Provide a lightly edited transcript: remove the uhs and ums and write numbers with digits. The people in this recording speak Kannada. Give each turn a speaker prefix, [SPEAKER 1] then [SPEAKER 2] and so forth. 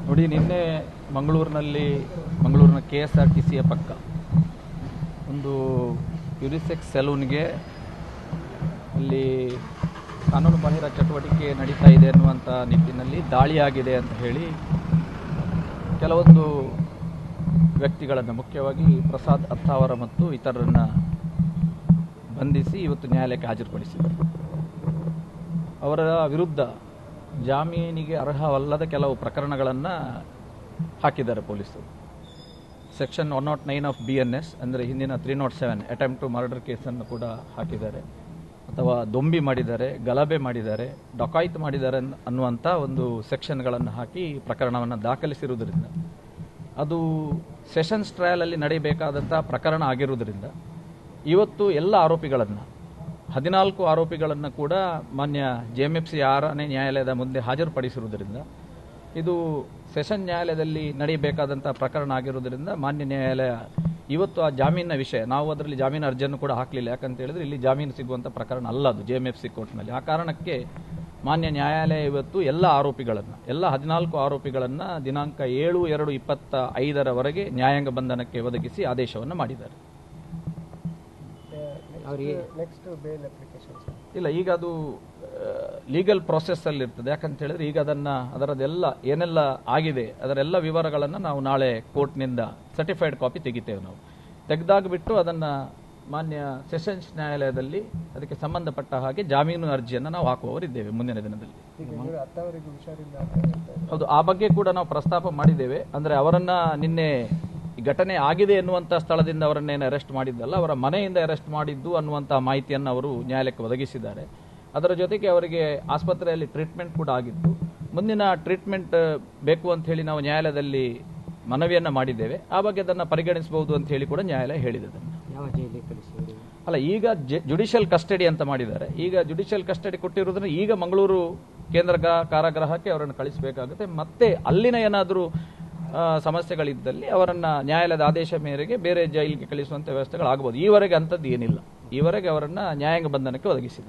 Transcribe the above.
[SPEAKER 1] ನೋಡಿ, ನಿನ್ನೆ ಮಂಗಳೂರಿನ KSRTCಯ ಪಕ್ಕ ಒಂದು ಯುನಿಸೆಕ್ಸ್ ಸೆಲೂನ್ಗೆ ಅಲ್ಲಿ ಕಾನೂನು ಬಾಹಿರ ಚಟುವಟಿಕೆ ನಡೀತಾ ಇದೆ ಅನ್ನುವಂಥ ನಿಟ್ಟಿನಲ್ಲಿ ದಾಳಿಯಾಗಿದೆ ಅಂತ ಹೇಳಿ ಕೆಲವೊಂದು ವ್ಯಕ್ತಿಗಳನ್ನು, ಮುಖ್ಯವಾಗಿ ಪ್ರಸಾದ್ ಅತ್ತಾವರ ಮತ್ತು ಇತರರನ್ನು ಬಂಧಿಸಿ ಇವತ್ತು ನ್ಯಾಯಾಲಯಕ್ಕೆ ಹಾಜರುಪಡಿಸಿದರು. ಅವರ ವಿರುದ್ಧ ಜಾಮೀನಿಗೆ ಅರ್ಹವಲ್ಲದ ಕೆಲವು ಪ್ರಕರಣಗಳನ್ನು ಹಾಕಿದ್ದಾರೆ ಪೊಲೀಸರು. ಸೆಕ್ಷನ್ 109 ಆಫ್ BNS ಅಂದರೆ ಹಿಂದಿನ 307 ಅಟೆಂಪ್ಟ್ ಟು ಮರ್ಡರ್ ಕೇಸನ್ನು ಕೂಡ ಹಾಕಿದ್ದಾರೆ, ಅಥವಾ ದೊಂಬಿ ಮಾಡಿದ್ದಾರೆ, ಗಲಭೆ ಮಾಡಿದ್ದಾರೆ, ಡಕಾಯಿತ್ ಮಾಡಿದ್ದಾರೆ ಅನ್ನುವಂಥ ಒಂದು ಸೆಕ್ಷನ್ಗಳನ್ನು ಹಾಕಿ ಪ್ರಕರಣವನ್ನು ದಾಖಲಿಸಿರುವುದರಿಂದ, ಅದು ಸೆಷನ್ಸ್ ಟ್ರಯಲಲ್ಲಿ ನಡೆಯಬೇಕಾದಂಥ ಪ್ರಕರಣ ಆಗಿರುವುದರಿಂದ ಇವತ್ತು ಎಲ್ಲ ಆರೋಪಿಗಳನ್ನು 14 ಆರೋಪಿಗಳನ್ನು ಕೂಡ ಮಾನ್ಯ JMFC 6ನೇ ನ್ಯಾಯಾಲಯದ ಮುಂದೆ ಹಾಜರುಪಡಿಸಿರುವುದರಿಂದ, ಇದು ಸೆಷನ್ ನ್ಯಾಯಾಲಯದಲ್ಲಿ ನಡೆಯಬೇಕಾದಂಥ ಪ್ರಕರಣ ಆಗಿರುವುದರಿಂದ ಮಾನ್ಯ ನ್ಯಾಯಾಲಯ ಇವತ್ತು ಆ ಜಾಮೀನಿನ ವಿಷಯ, ನಾವು ಅದರಲ್ಲಿ ಜಾಮೀನು ಅರ್ಜಿಯನ್ನು ಕೂಡ ಹಾಕಲಿಲ್ಲ. ಯಾಕಂತ ಹೇಳಿದ್ರೆ ಇಲ್ಲಿ ಜಾಮೀನು ಸಿಗುವಂಥ ಪ್ರಕರಣ ಅಲ್ಲ ಅದು JMFC ಕೋರ್ಟ್ನಲ್ಲಿ. ಆ ಕಾರಣಕ್ಕೆ ಮಾನ್ಯ ನ್ಯಾಯಾಲಯ ಇವತ್ತು ಎಲ್ಲ 14 ಆರೋಪಿಗಳನ್ನು ದಿನಾಂಕ 7/2/25 ನ್ಯಾಯಾಂಗ ಬಂಧನಕ್ಕೆ ಒದಗಿಸಿ ಆದೇಶವನ್ನು ಮಾಡಿದ್ದಾರೆ. ಇಲ್ಲ, ಈಗ ಅದು ಲೀಗಲ್ ಪ್ರೊಸೆಸ್ ಅಲ್ಲಿ ಇರ್ತದೆ. ಯಾಕಂತ ಹೇಳಿದ್ರೆ ಈಗ ಅದರದೆಲ್ಲ ಏನೆಲ್ಲ ಆಗಿದೆ ಅದರೆಲ್ಲ ವಿವರಗಳನ್ನು ನಾವು ನಾಳೆ ಕೋರ್ಟ್ನಿಂದ ಸರ್ಟಿಫೈಡ್ ಕಾಪಿ ತೆಗಿತೇವೆ. ನಾವು ತೆಗೆದಾಗ್ಬಿಟ್ಟು ಅದನ್ನು ಮಾನ್ಯ ಸೆಷನ್ಸ್ ನ್ಯಾಯಾಲಯದಲ್ಲಿ ಅದಕ್ಕೆ ಸಂಬಂಧಪಟ್ಟ ಹಾಗೆ ಜಾಮೀನು ಅರ್ಜಿಯನ್ನು ನಾವು ಹಾಕುವವರಿದ್ದೇವೆ ಮುಂದಿನ ದಿನದಲ್ಲಿ. ಹೌದು, ಆ ಬಗ್ಗೆ ಕೂಡ ನಾವು ಪ್ರಸ್ತಾಪ ಮಾಡಿದ್ದೇವೆ. ಅಂದರೆ ಅವರನ್ನ ನಿನ್ನೆ ಘಟನೆ ಆಗಿದೆ ಎನ್ನುವಂಥ ಸ್ಥಳದಿಂದ ಅವರನ್ನೇನು ಅರೆಸ್ಟ್ ಮಾಡಿದ್ದಲ್ಲ, ಅವರ ಮನೆಯಿಂದ ಅರೆಸ್ಟ್ ಮಾಡಿದ್ದು ಅನ್ನುವಂಥ ಮಾಹಿತಿಯನ್ನು ಅವರು ನ್ಯಾಯಾಲಯಕ್ಕೆ ಒದಗಿಸಿದ್ದಾರೆ. ಅದರ ಜೊತೆಗೆ ಅವರಿಗೆ ಆಸ್ಪತ್ರೆಯಲ್ಲಿ ಟ್ರೀಟ್ಮೆಂಟ್ ಕೂಡ ಆಗಿತ್ತು. ಮುಂದಿನ ಟ್ರೀಟ್ಮೆಂಟ್ ಬೇಕು ಅಂತ ಹೇಳಿ ನಾವು ನ್ಯಾಯಾಲಯದಲ್ಲಿ ಮನವಿಯನ್ನು ಮಾಡಿದ್ದೇವೆ. ಆ ಬಗ್ಗೆ ಅದನ್ನು ಪರಿಗಣಿಸಬಹುದು ಅಂತ ಹೇಳಿ ಕೂಡ ನ್ಯಾಯಾಲಯ ಹೇಳಿದೆ. ಅಲ್ಲ, ಈಗ ಜುಡಿಷಿಯಲ್ ಕಸ್ಟಡಿ ಅಂತ ಮಾಡಿದ್ದಾರೆ. ಈಗ ಜುಡಿಷಿಯಲ್ ಕಸ್ಟಡಿ ಕೊಟ್ಟಿರುವುದನ್ನು ಈಗ ಮಂಗಳೂರು ಕೇಂದ್ರ ಕಾರಾಗೃಹಕ್ಕೆ ಅವರನ್ನು ಕಳಿಸಬೇಕಾಗುತ್ತೆ. ಮತ್ತೆ ಅಲ್ಲಿನ ಏನಾದರೂ ಸಮಸ್ಯೆಗಳಿದ್ದಲ್ಲಿ ಅವರನ್ನ ನ್ಯಾಯಾಲಯದ ಆದೇಶ ಮೇರೆಗೆ ಬೇರೆ ಜೈಲಿಗೆ ಕಳಿಸುವಂತ ವ್ಯವಸ್ಥೆಗಳಾಗಬಹುದು. ಈವರೆಗೆ ಅಂಥದ್ದು ಏನಿಲ್ಲ. ಈವರೆಗೆ ಅವರನ್ನ ನ್ಯಾಯಾಂಗ ಬಂಧನಕ್ಕೆ ಒದಗಿಸಿದ್ದಾರೆ.